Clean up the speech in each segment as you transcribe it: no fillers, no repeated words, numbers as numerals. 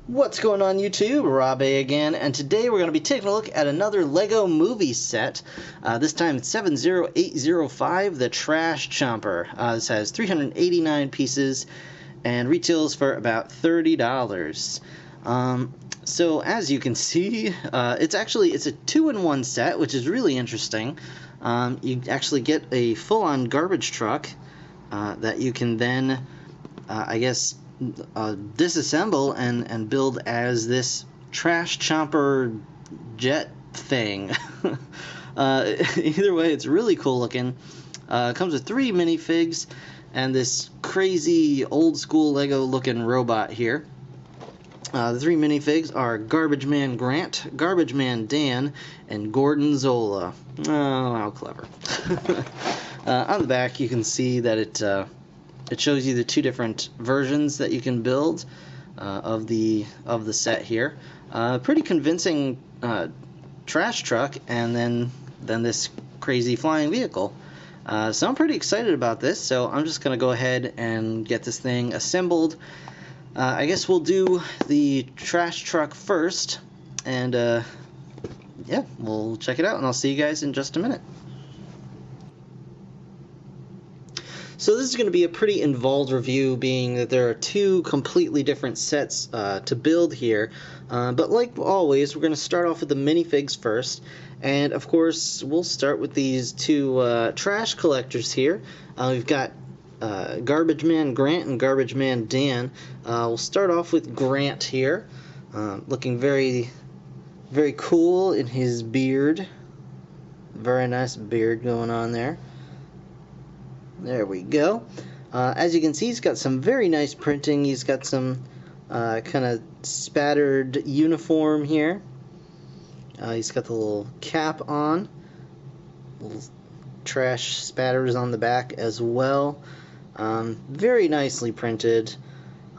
What's going on YouTube? Rob A again, and today we're going to be taking a look at another LEGO movie set. This time it's 70805, the Trash Chomper. This has 389 pieces and retails for about $30. So as you can see, it's a 2-in-1 set, which is really interesting. You actually get a full-on garbage truck that you can then, I guess, disassemble and build as this trash chomper jet thing. Either way, it's really cool looking. It comes with 3 minifigs and this crazy old school Lego looking robot here. The 3 minifigs are Garbage Man Grant, Garbage Man Dan, and Gordon Zola. Oh, how clever. On the back you can see that it shows you the 2 different versions that you can build of the set here. Pretty convincing trash truck, and then this crazy flying vehicle. So I'm pretty excited about this. So I'm just gonna go ahead and get this thing assembled. I guess we'll do the trash truck first, and yeah, we'll check it out, and I'll see you guys in just a minute. So this is going to be a pretty involved review, being that there are 2 completely different sets to build here. But like always, we're going to start off with the minifigs first. And of course, we'll start with these 2 trash collectors here. We've got Garbage Man Grant and Garbage Man Dan. We'll start off with Grant here, looking very, very cool in his beard. Very nice beard going on there. There we go. As you can see, he's got some very nice printing. He's got some kind of spattered uniform here. He's got the little cap on. Little trash spatters on the back as well. Very nicely printed.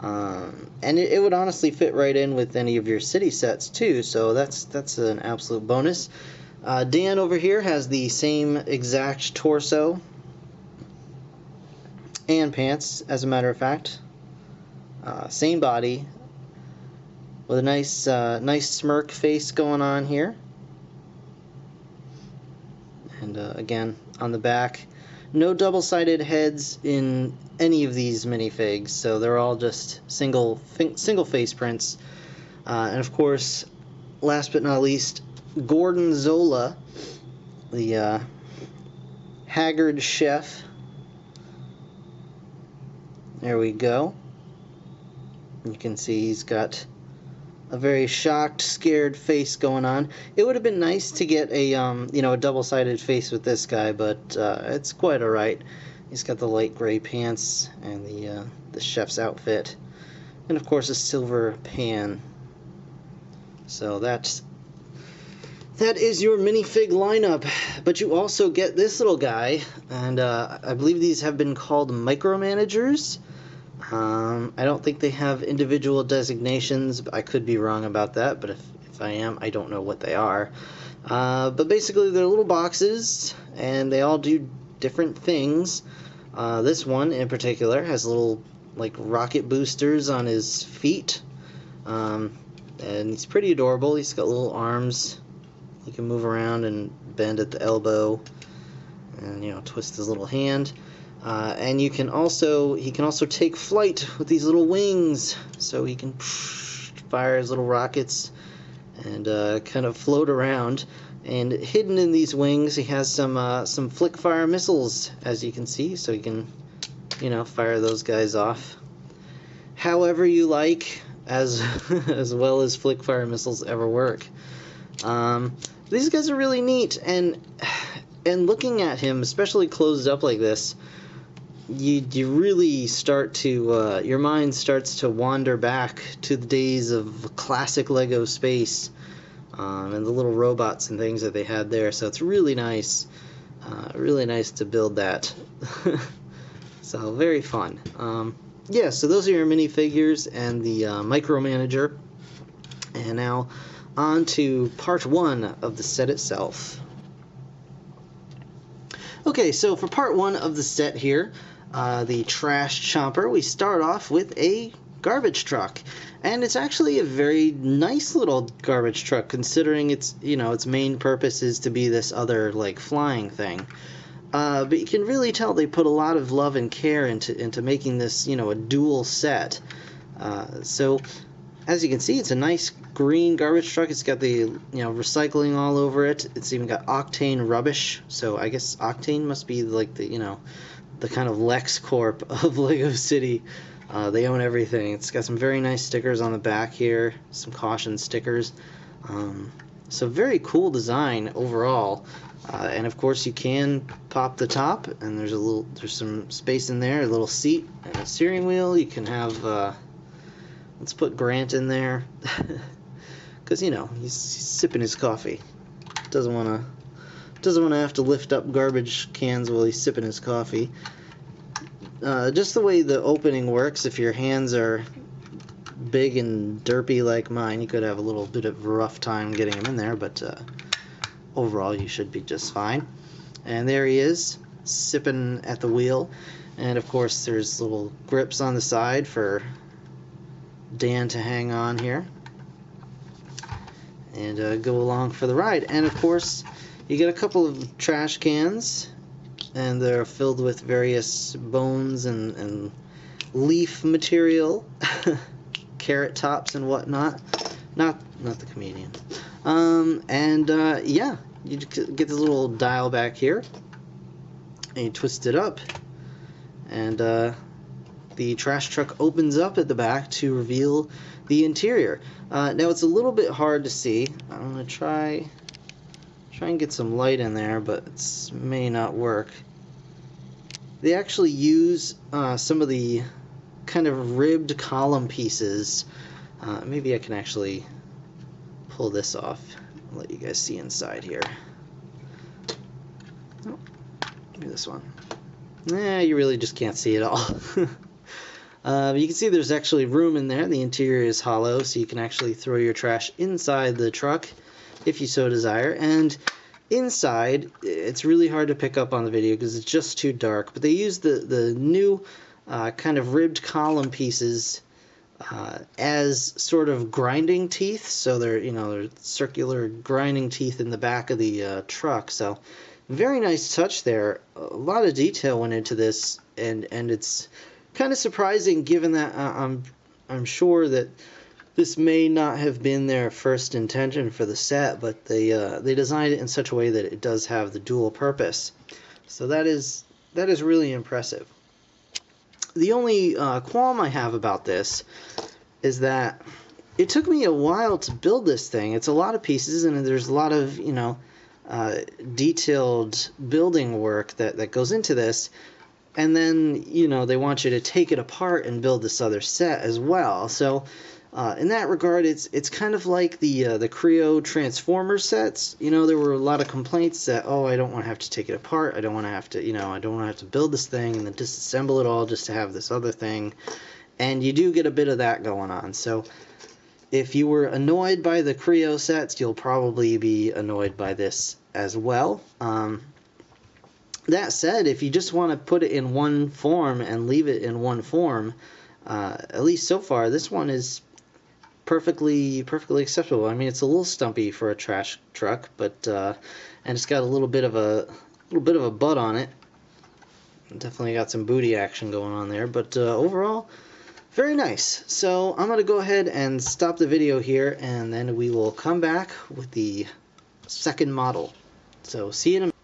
And it would honestly fit right in with any of your city sets too, so that's an absolute bonus. Dan over here has the same exact torso and pants, as a matter of fact. Same body, with a nice smirk face going on here. And again, on the back, no double-sided heads in any of these minifigs, so they're all just single face prints. And of course, last but not least, Gordon Zola, the haggard chef. There we go. You can see he's got a very shocked, scared face going on. It would have been nice to get a a double-sided face with this guy, but it's quite alright. He's got the light gray pants and the chef's outfit, and of course a silver pan. So that is your minifig lineup. But you also get this little guy, and I believe these have been called micromanagers. I don't think they have individual designations. I could be wrong about that, but if I am, I don't know what they are. But basically they're little boxes, and they all do different things. This one in particular has little like rocket boosters on his feet, and he's pretty adorable. He's got little arms. He can move around and bend at the elbow, and twist his little hand. And he can also take flight with these little wings, so he can fire his little rockets and kind of float around. And hidden in these wings, he has some flick fire missiles, as you can see, so he can fire those guys off however you like, as well as flick fire missiles ever work. These guys are really neat, and looking at him, especially closed up like this, you really start to your mind starts to wander back to the days of classic Lego space, and the little robots and things that they had there. So it's really nice to build that. So very fun. Yeah, so those are your minifigures and the micromanager. And now on to part 1 of the set itself. Okay, so for part 1 of the set here, the Trash Chomper, we start off with a garbage truck. And it's actually a very nice little garbage truck, considering its, its main purpose is to be this other, like, flying thing. But you can really tell they put a lot of love and care into making this, a dual set. So, as you can see, it's a nice green garbage truck. It's got the, recycling all over it. It's even got octane rubbish. So I guess octane must be like the, the kind of LexCorp of Lego City. They own everything. It's got some very nice stickers on the back here, some caution stickers. So very cool design overall. And of course you can pop the top, and there's some space in there, a little seat and a steering wheel. You can have let's put Grant in there, because he's sipping his coffee. Doesn't want to have to lift up garbage cans while he's sipping his coffee. Just the way the opening works, if your hands are big and derpy like mine, you could have a little bit of a rough time getting him in there, but overall you should be just fine. And there he is, sipping at the wheel. And of course there's little grips on the side for Dan to hang on here and go along for the ride. And of course you get a couple of trash cans, and they're filled with various bones and leaf material, carrot tops and whatnot. Not the comedian. Yeah, you get this little dial back here, and you twist it up, and the trash truck opens up at the back to reveal the interior. Now it's a little bit hard to see. I'm gonna try and get some light in there, but it may not work. They actually use some of the kind of ribbed column pieces. Maybe I can actually pull this off and let you guys see inside here. Oh, maybe this one. You really just can't see it all. You can see there's actually room in there. The interior is hollow, so you can actually throw your trash inside the truck if you so desire. And inside, it's really hard to pick up on the video because it's just too dark, but they use the new kind of ribbed column pieces as sort of grinding teeth. So they're circular grinding teeth in the back of the truck. So very nice touch there. A lot of detail went into this, and it's kind of surprising given that I'm sure that this may not have been their first intention for the set, but they designed it in such a way that it does have the dual purpose. So that is really impressive. The only qualm I have about this is that it took me a while to build this thing. It's a lot of pieces, and there's a lot of detailed building work that goes into this. And then they want you to take it apart and build this other set as well. So in that regard, it's kind of like the Creo Transformer sets. There were a lot of complaints that, I don't want to have to take it apart. I don't want to have to, I don't want to have to build this thing and then disassemble it all just to have this other thing. And you do get a bit of that going on. So if you were annoyed by the Creo sets, you'll probably be annoyed by this as well. That said, if you just want to put it in one form and leave it in one form, at least so far, this one is perfectly acceptable. I mean, it's a little stumpy for a trash truck, but and it's got a little bit of a butt on it. Definitely got some booty action going on there, but overall, very nice. So I'm gonna go ahead and stop the video here, and then we will come back with the second model. So see you in a minute.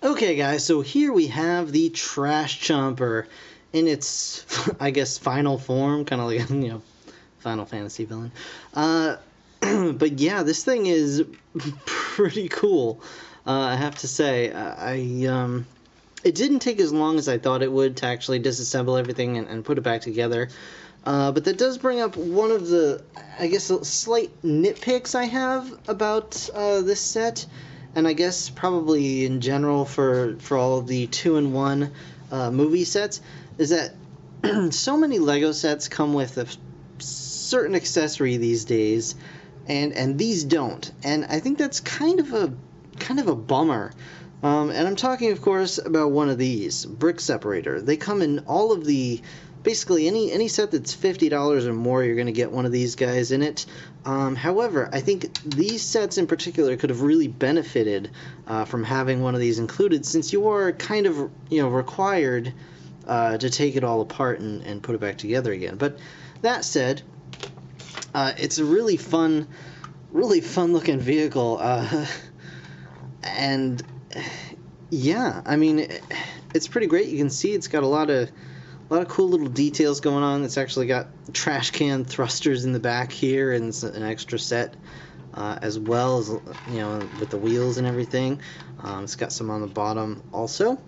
Okay guys, so here we have the Trash Chomper in its, I guess, final form, kind of like, Final Fantasy villain. But yeah, this thing is pretty cool, I have to say. It didn't take as long as I thought it would to actually disassemble everything and put it back together. But that does bring up one of the, I guess, slight nitpicks I have about this set. And I guess probably in general for all of the 2-in-1 movie sets, is that so many Lego sets come with a certain accessory these days, and these don't. And I think that's kind of a bummer. And I'm talking, of course, about one of these, brick separator. They come in all of the basically any set that's $50 or more, you're going to get one of these guys in it. However, I think these sets in particular could have really benefited from having one of these included, since you are kind of required to take it all apart and put it back together again. But that said, it's a really fun looking vehicle, and yeah, I mean, it's pretty great. You can see it's got a lot of cool little details going on. It's actually got trash can thrusters in the back here, and it's an extra set as well, as with the wheels and everything. It's got some on the bottom also.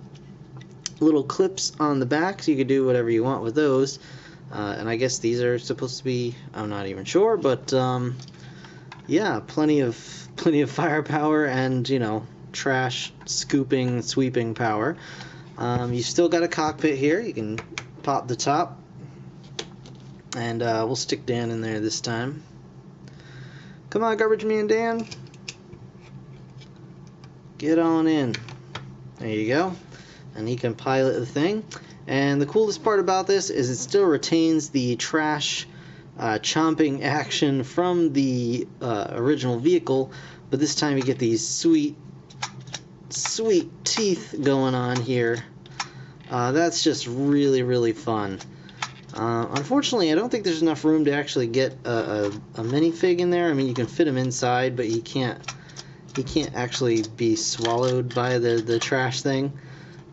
Little clips on the back, so you can do whatever you want with those. And I guess these are supposed to be, I'm not even sure, but yeah, plenty of firepower and trash sweeping power. You still got a cockpit here. You can pop the top, and we'll stick Dan in there this time. Come on, Garbage Man Dan, get on in. There you go. And he can pilot the thing. And the coolest part about this is it still retains the trash chomping action from the original vehicle, but this time you get these sweet teeth going on here. That's just really fun. Unfortunately, I don't think there's enough room to actually get a minifig in there. I mean, you can fit him inside, but he can't actually be swallowed by the trash thing.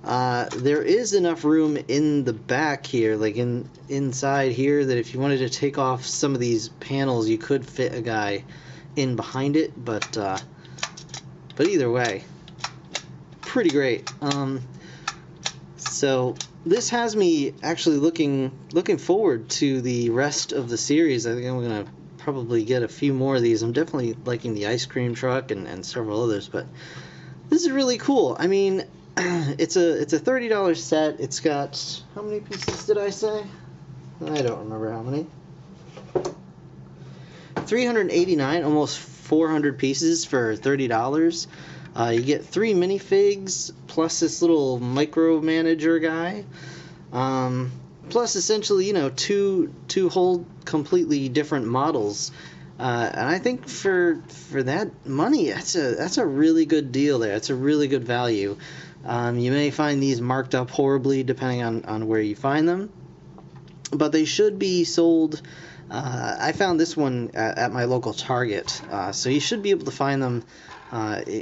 There is enough room in the back here, like inside here, that if you wanted to take off some of these panels, you could fit a guy in behind it. But either way, pretty great. So this has me actually looking forward to the rest of the series. I think I'm gonna probably get a few more of these. I'm definitely liking the ice cream truck and several others, but this is really cool. I mean, it's a $30 set. It's got, how many pieces did I say? I don't remember how many. 389, almost 400 pieces for $30. You get 3 minifigs plus this little micromanager guy, plus essentially two whole completely different models. And I think for that money, that's a really good deal there. It's a really good value. You may find these marked up horribly depending on where you find them, but they should be sold. I found this one at my local Target, so you should be able to find them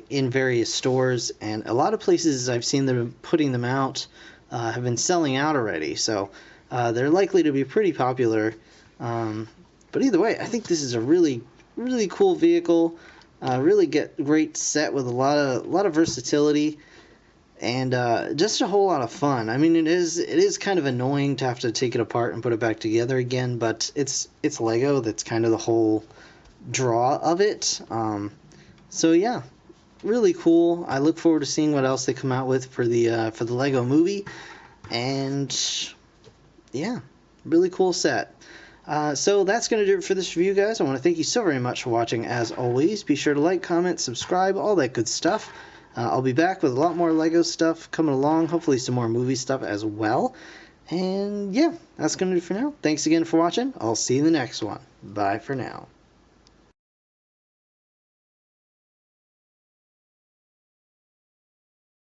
in various stores, and a lot of places I've seen them putting them out have been selling out already, so they're likely to be pretty popular. But either way, I think this is a really cool vehicle. Really great set with a lot of versatility, and just a whole lot of fun. I mean, it is kind of annoying to have to take it apart and put it back together again, but it's Lego. That's kind of the whole draw of it. So yeah, really cool. I look forward to seeing what else they come out with for the Lego movie, and yeah, really cool set. So that's going to do it for this review, guys. I want to thank you so very much for watching. As always, be sure to like, comment, subscribe, all that good stuff. I'll be back with a lot more Lego stuff coming along, hopefully some more movie stuff as well. And yeah, that's going to do it for now. Thanks again for watching. I'll see you in the next one. Bye for now.